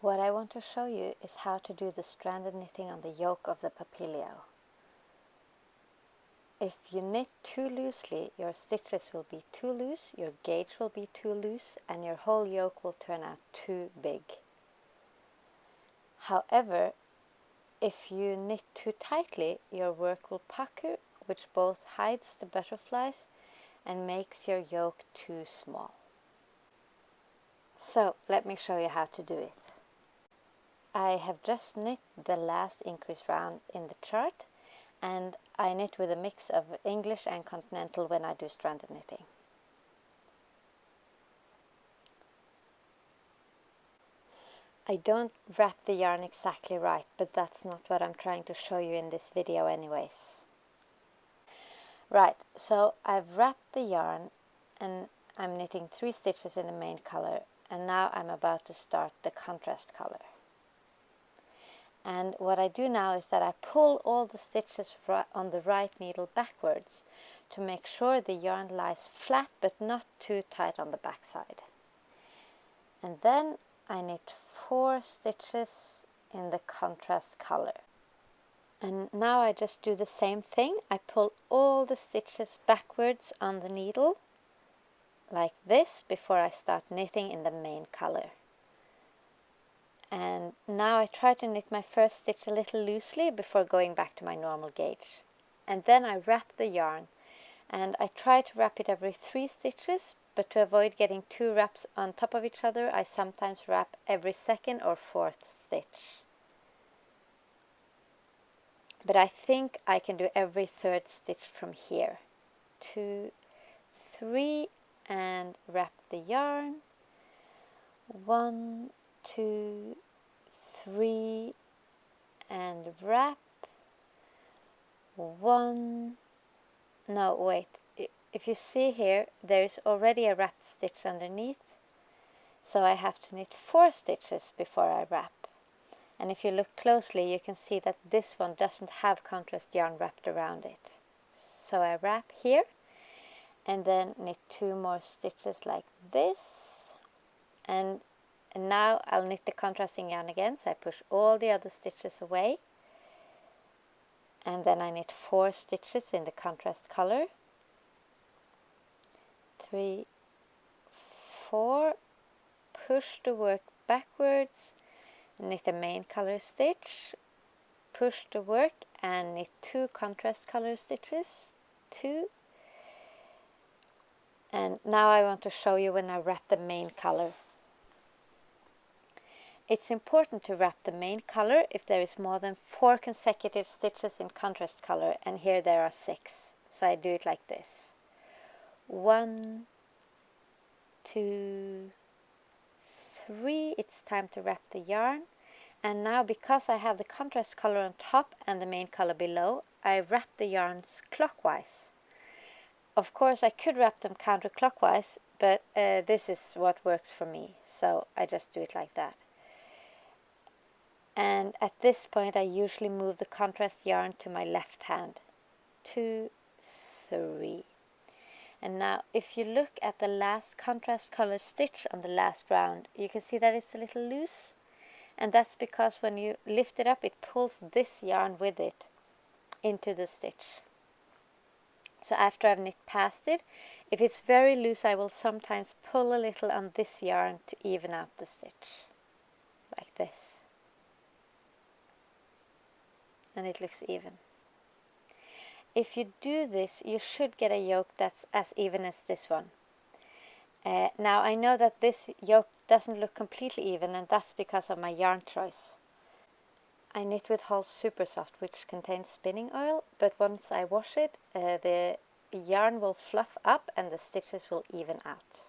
What I want to show you is how to do the stranded knitting on the yoke of the Papilio. If you knit too loosely, your stitches will be too loose, your gauge will be too loose, and your whole yoke will turn out too big. However, if you knit too tightly, your work will pucker, which both hides the butterflies and makes your yoke too small. So let me show you how to do it. I have just knit the last increase round in the chart, and I knit with a mix of English and continental when I do stranded knitting. I don't wrap the yarn exactly right, but that's not what I'm trying to show you in this video anyways. Right, so I've wrapped the yarn and I'm knitting 3 stitches in the main color, and now I'm about to start the contrast color. And what I do now is that I pull all the stitches on the right needle backwards to make sure the yarn lies flat but not too tight on the back side. And then I knit 4 stitches in the contrast color. And now I just do the same thing. I pull all the stitches backwards on the needle like this before I start knitting in the main color. And now I try to knit my first stitch a little loosely before going back to my normal gauge. And then I wrap the yarn, and I try to wrap it every 3 stitches, but to avoid getting 2 wraps on top of each other, I sometimes wrap every 2nd or 4th stitch. But I think I can do every 3rd stitch from here. 2, 3, and wrap the yarn. 1, 2, 3, and wrap. 1, no wait, if you see here, there is already a wrapped stitch underneath, so I have to knit 4 stitches before I wrap. And if you look closely, you can see that this one doesn't have contrast yarn wrapped around it. So I wrap here and then knit 2 more stitches like this, and now I'll knit the contrasting yarn again, so I push all the other stitches away, and then I knit 4 stitches in the contrast color. 3, 4, push the work backwards, knit a main color stitch, push the work and knit 2 contrast color stitches, 2. And now I want to show you when I wrap the main color. It's important to wrap the main color if there is more than 4 consecutive stitches in contrast color, and here there are 6. So I do it like this. 1, 2, 3, it's time to wrap the yarn. And now, because I have the contrast color on top and the main color below, I wrap the yarns clockwise. Of course, I could wrap them counterclockwise, but this is what works for me, so I just do it like that. And at this point, I usually move the contrast yarn to my left hand. 2, 3. And now, if you look at the last contrast color stitch on the last round, you can see that it's a little loose. And that's because when you lift it up, it pulls this yarn with it into the stitch. So after I've knit past it, if it's very loose, I will sometimes pull a little on this yarn to even out the stitch, like this. And it looks even. If you do this, you should get a yoke that's as even as this one. Now I know that this yoke doesn't look completely even, and that's because of my yarn choice. I knit with Hull Super Soft, which contains spinning oil, but once I wash it, the yarn will fluff up and the stitches will even out.